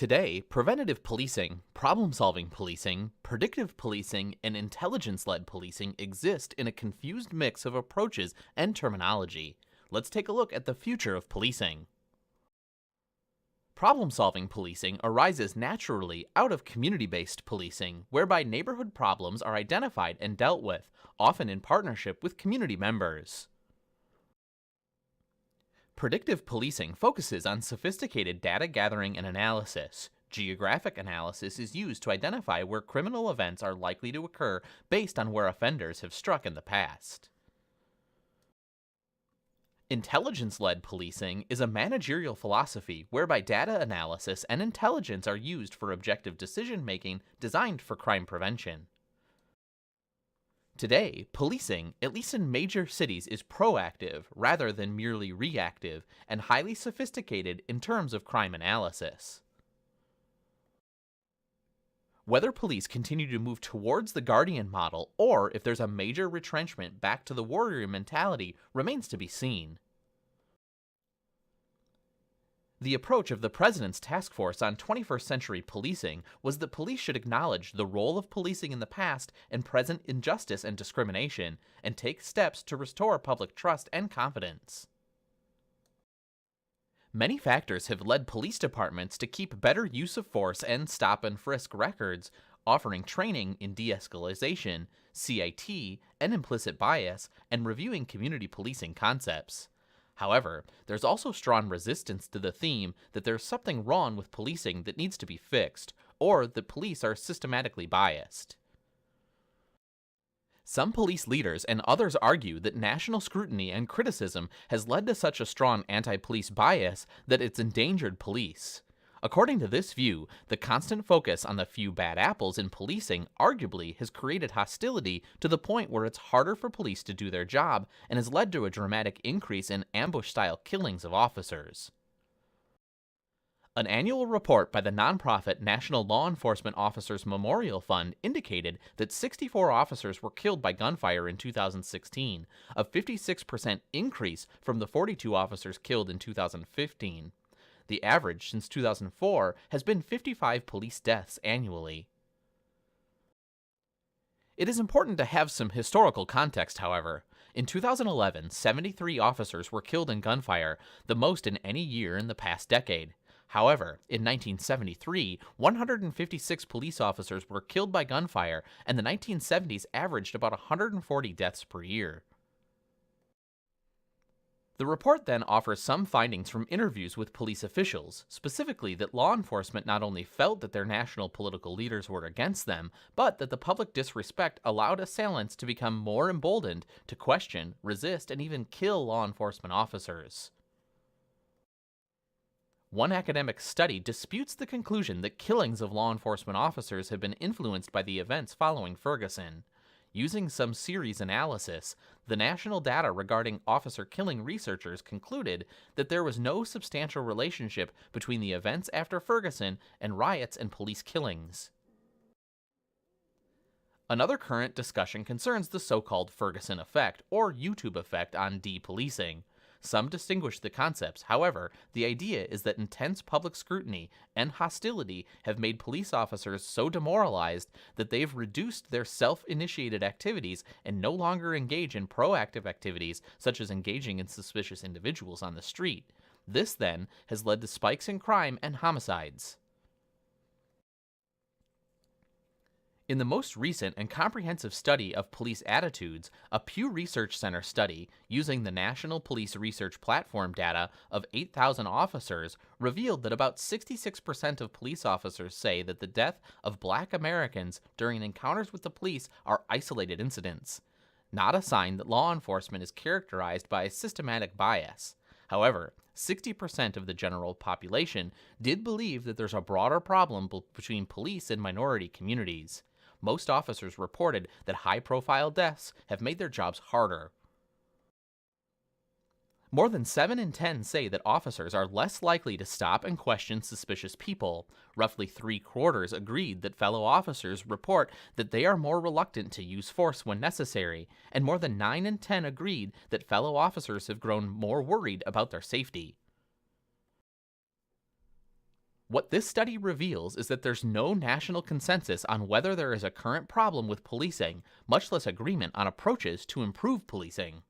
Today, preventative policing, problem-solving policing, predictive policing, and intelligence-led policing exist in a confused mix of approaches and terminology. Let's take a look at the future of policing. Problem-solving policing arises naturally out of community-based policing, whereby neighborhood problems are identified and dealt with, often in partnership with community members. Predictive policing focuses on sophisticated data gathering and analysis. Geographic analysis is used to identify where criminal events are likely to occur based on where offenders have struck in the past. Intelligence-led policing is a managerial philosophy whereby data analysis and intelligence are used for objective decision-making designed for crime prevention. Today, policing, at least in major cities, is proactive rather than merely reactive and highly sophisticated in terms of crime analysis. Whether police continue to move towards the guardian model or if there's a major retrenchment back to the warrior mentality remains to be seen. The approach of the President's Task Force on 21st Century Policing was that police should acknowledge the role of policing in the past and present injustice and discrimination, and take steps to restore public trust and confidence. Many factors have led police departments to keep better use of force and stop and frisk records, offering training in de-escalation, CIT, and implicit bias, and reviewing community policing concepts. However, there's also strong resistance to the theme that there's something wrong with policing that needs to be fixed, or that police are systematically biased. Some police leaders and others argue that national scrutiny and criticism has led to such a strong anti-police bias that it's endangered police. According to this view, the constant focus on the few bad apples in policing arguably has created hostility to the point where it's harder for police to do their job and has led to a dramatic increase in ambush-style killings of officers. An annual report by the nonprofit National Law Enforcement Officers Memorial Fund indicated that 64 officers were killed by gunfire in 2016, a 56% increase from the 42 officers killed in 2015. The average since 2004 has been 55 police deaths annually. It is important to have some historical context, however. In 2011, 73 officers were killed in gunfire, the most in any year in the past decade. However, in 1973, 156 police officers were killed by gunfire, and the 1970s averaged about 140 deaths per year. The report then offers some findings from interviews with police officials, specifically that law enforcement not only felt that their national political leaders were against them, but that the public disrespect allowed assailants to become more emboldened to question, resist, and even kill law enforcement officers. One academic study disputes the conclusion that killings of law enforcement officers have been influenced by the events following Ferguson. Using some series analysis, the national data regarding officer killing researchers concluded that there was no substantial relationship between the events after Ferguson and riots and police killings. Another current discussion concerns the so-called Ferguson effect, or YouTube effect, on de-policing. Some distinguish the concepts. However, the idea is that intense public scrutiny and hostility have made police officers so demoralized that they've reduced their self-initiated activities and no longer engage in proactive activities such as engaging in suspicious individuals on the street. This, then, has led to spikes in crime and homicides. In the most recent and comprehensive study of police attitudes, a Pew Research Center study using the National Police Research Platform data of 8,000 officers revealed that about 66% of police officers say that the death of Black Americans during encounters with the police are isolated incidents, not a sign that law enforcement is characterized by a systematic bias. However, 60% of the general population did believe that there's a broader problem between police and minority communities. Most officers reported that high-profile deaths have made their jobs harder. More than 7 in 10 say that officers are less likely to stop and question suspicious people. Roughly 3/4 agreed that fellow officers report that they are more reluctant to use force when necessary, and more than 9 in 10 agreed that fellow officers have grown more worried about their safety. What this study reveals is that there's no national consensus on whether there is a current problem with policing, much less agreement on approaches to improve policing.